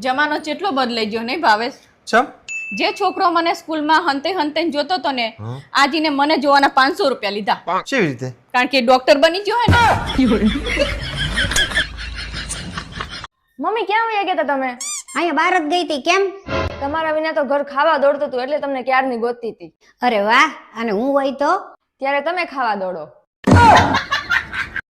જમાનો કેટલો બદલાઈ ગયો નહીં ભાવેશ? ચમ જે છોકરો મને સ્કૂલમાં હંતે હંતે જોતો તો ને આજીને મને જોવાના 500 રૂપિયા લીધા. કેવી રીતે? કારણ કે ડોક્ટર બની ગયો હે ને. મમ્મી ક્યાં વયા ગયા હતા તમે? અહીંયા બહાર જ ગઈ હતી. કેમ? તમારા વિના તો ઘર ખાવા દોડતું હતું એટલે તમને ક્યારની ગોતતી હતી. અરે વાહ, અને હું હોય તો ત્યારે તમે ખાવા દોડો.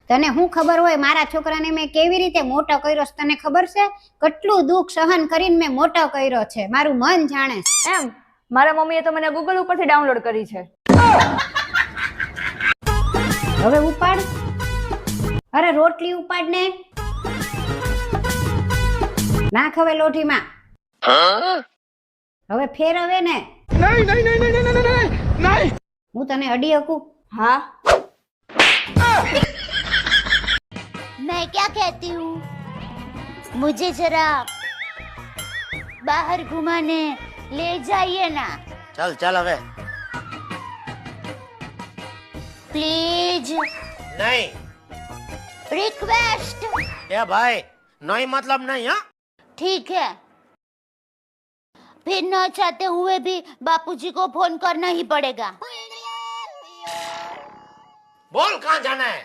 તને શું ખબર હોય મારા છોકરાને મેં કેવી રીતે મોટો કર્યો છે? તને ખબર છે કેટલું દુઃખ સહન કરીને મેં મોટો કર્યો છે? મારું મન જાણે. એમ? મારા મમ્મીએ તો મને ગૂગલ ઉપરથી ડાઉનલોડ કરી છે. હવે ઉપાડ. અરે રોટલી ઉપાડ ને. નાખ હવે લોઢીમાં. હવે ફેરવે ને. હું તને અડી શકું? હા. मैं क्या कहती हूँ, मुझे जरा बाहर घुमाने ले जाइए ना. चल चल હવે. प्लीज. नहीं. रिक्वेस्ट. ए भाई नहीं मतलब नहीं. हाँ ठीक है. फिर न चाहते हुए भी बापूजी को फोन करना ही पड़ेगा. बोल कहाँ जाना है?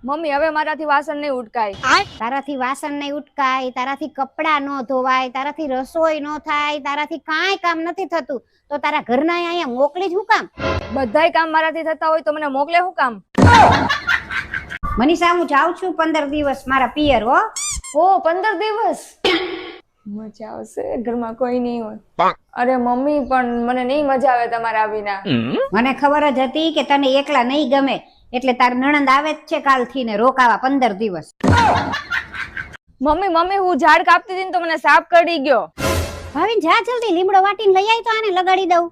મમ્મી હવે મારાથી વાસણ નહીં ઉટકાય. તારાથી વાસણ નહીં ઉટકાય, તારાથી કપડા ન ધોવાય, તારાથી રસોઈ ન થાય, તારાથી કાંઈ કામ નથી થતું તો તારા ઘરના અહીંયા મોકલી જ હું કામ? બધાય કામ મારાથી થતા હોય તો મને મોકલે શું કામ? મનીષા, હું જાઉં છું 15 દિવસ મારા પિયર. હો ઓ 15 દિવસ મજા આવશે, ઘરમાં કોઈ નહીં હોય. અરે મમ્મી પણ મને નહીં મજા આવે તમારા વિના. મને ખબર જ હતી કે તને એકલા નહીં ગમે એટલે તાર નણંદ આવે જ છે કાલથી ને રોકાવા 15 દિવસ. મમ્મી મમ્મી હું ઝાડ કાપતી હતી ને તો મને સાપ કરડી ગયો. ભાવિન જા જલ્દી, લીમડો વાટીને લઈ આવી તો આને લગાડી દઉં.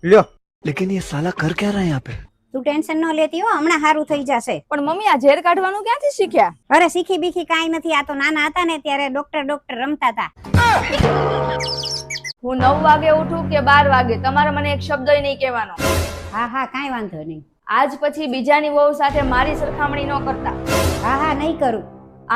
લ્યો, लेकिन ये साला कर क्या रहा है यहाँ पे? તું ટેન્શન ન લેતી હો, હમણાં સારું થઈ જશે. પણ મમ્મી આ ઝેર કાઢવાનું ક્યાંથી શીખ્યા? અરે શીખી બીખી કાંઈ નથી, આ તો નાના હતા ને ત્યારે ડોક્ટર રમતા હતા. હું 9 વાગે ઉઠું કે 12 વાગે તમારે મને એક શબ્દય નહીં કહેવાનો. હા હા કાંઈ વાંધો નહીં. આજ પછી બીજાની વહુ સાથે મારી સરખામણી ન કરતા. હા હા નહીં કરું.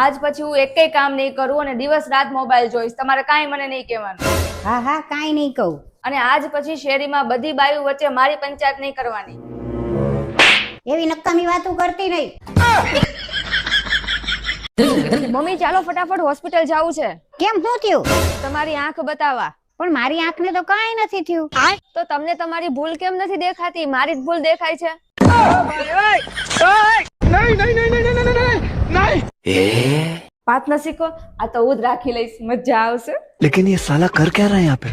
આજ પછી હું એકેય કામ નહીં કરું અને દિવસ રાત મોબાઈલ જોઈશ. તમારે કાંઈ મને નહીં કહેવાનું. હા હા કાંઈ નહીં કહું. અને આજ પછી શેરીમાં બધી બાયું વચ્ચે મારી પંચાયત નહીં કરવાની. એવી નક્કામી વાતો કરતી નહીં. મમ્મી ચાલો ફટાફટ હોસ્પિટલ જવું છે. કેમ શું થયું? તમારી આંખ બતાવવા. પણ મારી આંખને તો કાંઈ નથી થયું. તો તમને તમારી ભૂલ કેમ નથી દેખાતી? મારી જ ભૂલ દેખાય છે. પાથ ન શીખો, આ તો હું જ રાખી લઈશ, મજા આવશે. लेकिन ये साला कर क्या रहा है यहाँ पे?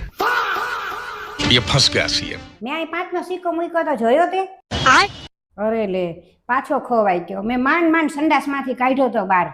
ये फंस गया सीएम. મેં અહીં 5નો સિક્કો મૂક્યો તો જોયો તે? અરે લે, પાછો ખોવાઈ ગયો. મેં માંડ સંડાસમાંથી કાઢ્યો તો બહાર.